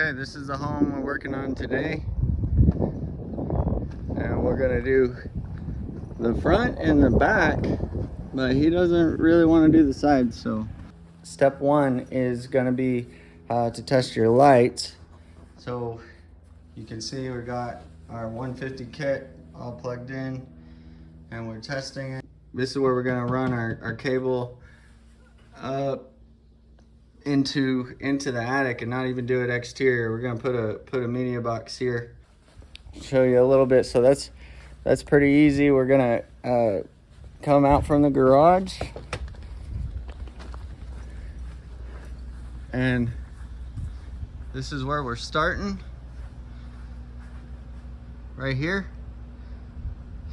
Okay, this is the home we're working on today. And we're gonna do the front and the back, but he doesn't really want to do the sides. So step one is gonna be to test your lights. So you can see we got our 150 kit all plugged in and we're testing it. This is where we're gonna run our cable up into the attic and not even do it exterior. We're gonna put a media box here. Show you a little bit. So that's pretty easy. We're gonna come out from the garage and this is where we're starting, right here.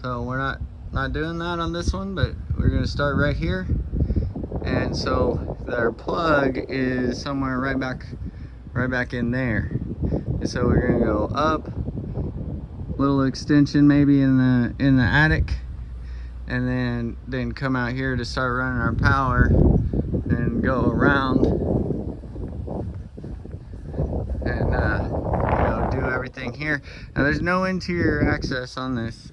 So we're not doing that on this one, but we're gonna start right here. And so our plug is somewhere right back in there. And so we're gonna go up, little extension maybe in the attic, and then come out here to start running our power and go around and do everything here. Now there's no interior access on this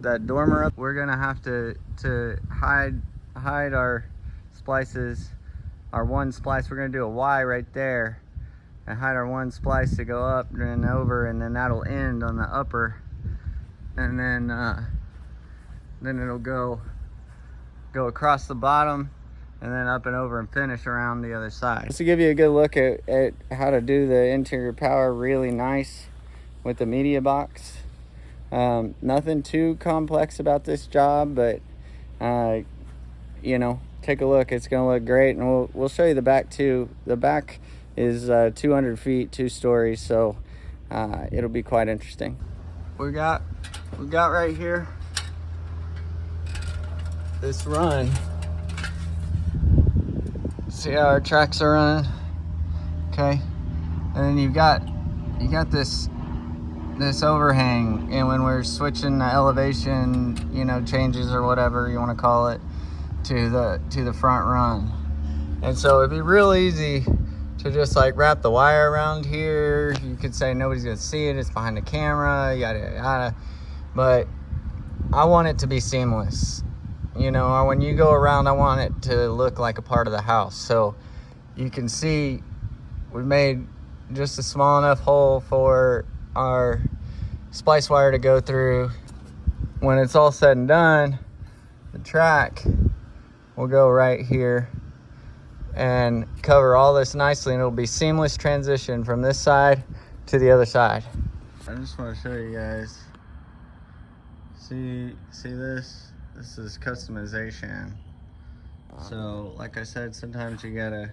that dormer up. We're gonna have to hide our splices, our one splice. We're gonna do a Y right there and hide our one splice to go up and over, and then that'll end on the upper, and then it'll go across the bottom and then up and over and finish around the other side. Just to give you a good look at how to do the interior power really nice with the media box. Nothing too complex about this job, but take a look. It's gonna look great, and we'll show you the back too. The back is 200 feet, 2 stories, so it'll be quite interesting. We got right here this run. See how our tracks are running? Okay, and then you got this overhang, and when we're switching the elevation, changes or whatever you want to call it, to the front run. And so it'd be real easy to just like wrap the wire around here. You could say nobody's gonna see it, it's behind the camera, yada yada, but I want it to be seamless. When you go around, I want it to look like a part of the house. So you can see we made just a small enough hole for our splice wire to go through. When it's all said and done, the track will go right here and cover all this nicely, and it'll be seamless transition from this side to the other side. I just want to show you guys. See this? This is customization. So like I said, sometimes you gotta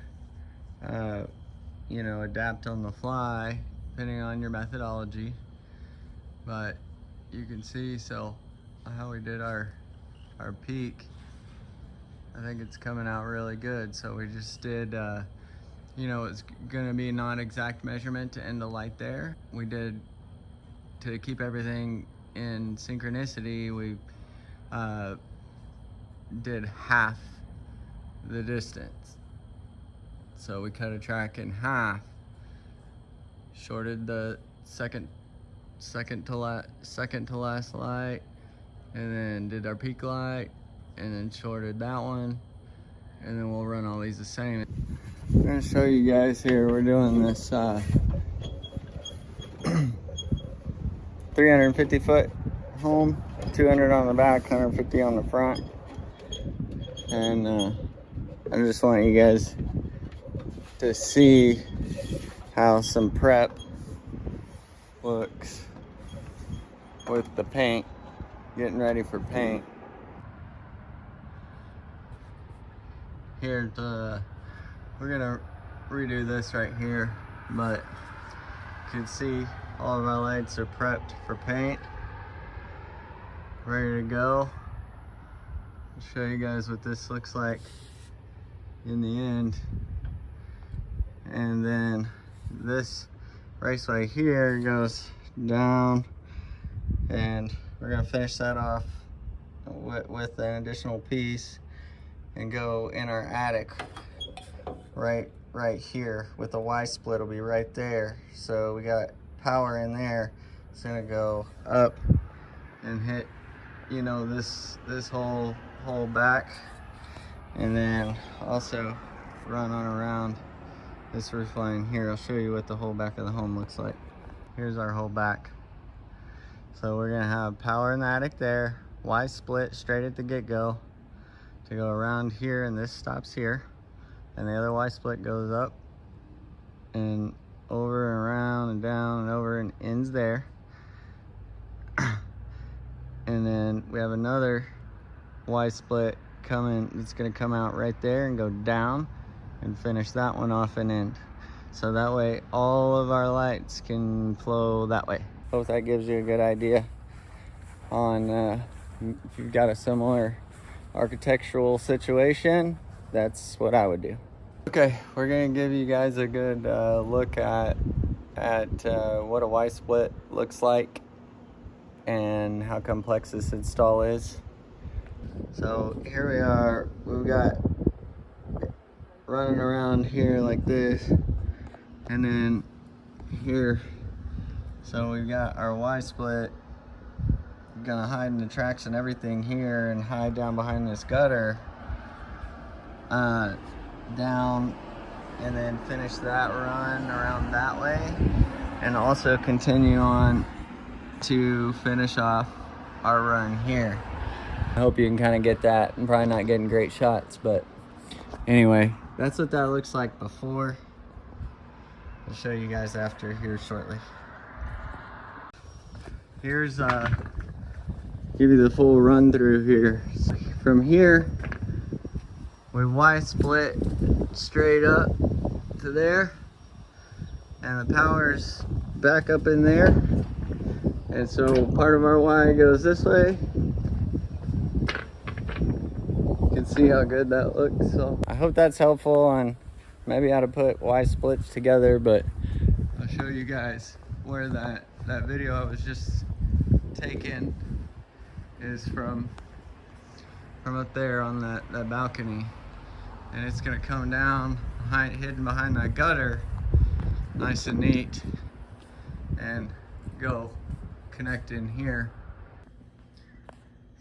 adapt on the fly depending on your methodology, but you can see how we did our peak. I think it's coming out really good. So we just did it's gonna be non-exact measurement to end the light there. We did, to keep everything in synchronicity, we did half the distance. So we cut a track in half, shorted the second to last light, and then did our peak light, and then shorted that one, and then we'll run all these the same. I'm gonna show you guys here. We're doing this 350 foot home, 200 on the back, 150 on the front. And I just want you guys to see how some prep looks with the paint, getting ready for paint. Here, we're gonna redo this right here, but you can see all of our lights are prepped for paint, ready to go. I'll show you guys what this looks like in the end. And then this raceway here goes down, and we're gonna finish that off with an additional piece and go in our attic right right here with the Y split will be right there. So we got power in there. It's gonna go up and hit, you know, this whole back, and then also run on around this roof line here. I'll show you what the whole back of the home looks like. Here's our whole back. So we're gonna have power in the attic there, Y split straight at the get-go to go around here, and this stops here, and the other Y split goes up and over and around and down and over and ends there. And then we have another Y split coming, it's gonna come out right there and go down and finish that one off and end. So that way all of our lights can flow that way. Hope that gives you a good idea on if you've got a similar architectural situation, that's what I would do. Okay, we're gonna give you guys a good look at what a Y split looks like and how complex this install is. So here we are, we've got running around here like this, and then here, so we've got our Y split gonna hide in the tracks and everything here and hide down behind this gutter, down, and then finish that run around that way, and also continue on to finish off our run here. I hope you can kind of get that. I'm probably not getting great shots, but anyway, that's what that looks like before. I'll show you guys after here shortly. Here's give you the full run through here. So from here, we Y split straight up to there, and the power's back up in there. And so part of our Y goes this way. You can see how good that looks. So I hope that's helpful on maybe how to put Y splits together, but I'll show you guys where that video I was just taken is from up there on that balcony, and it's gonna come down hidden behind that gutter, nice and neat, and go connect in here.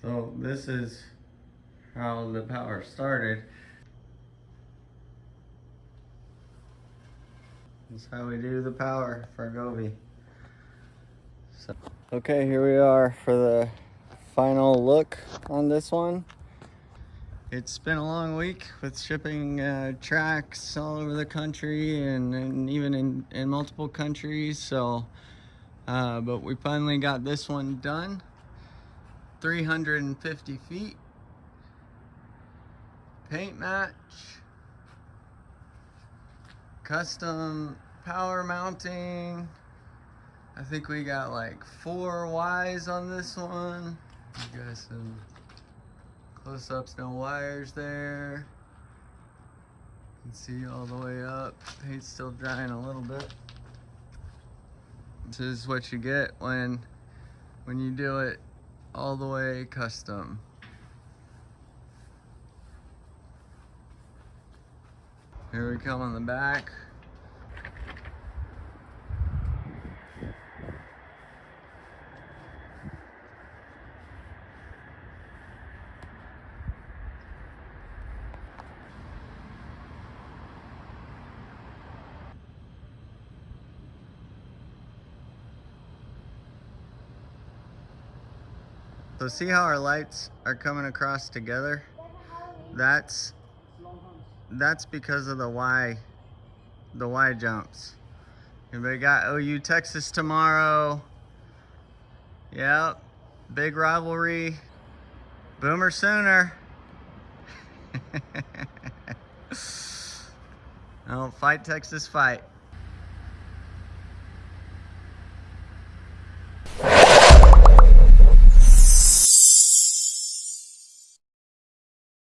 So this is how the power started. That's how we do the power for Govee. So, okay, here we are for the final look on this one. It's been a long week with shipping tracks all over the country and even in multiple countries. So, but we finally got this one done. 350 feet. Paint match. Custom power mounting. I think we got like 4 Ys on this one. You guys some close-ups, no wires there. You can see all the way up. Paint's still drying a little bit. This is what you get when you do it all the way custom. Here we come on the back. So see how our lights are coming across together? That's because of the Y jumps. Anybody got OU Texas tomorrow? Yep, big rivalry. Boomer Sooner. Oh, fight Texas, fight.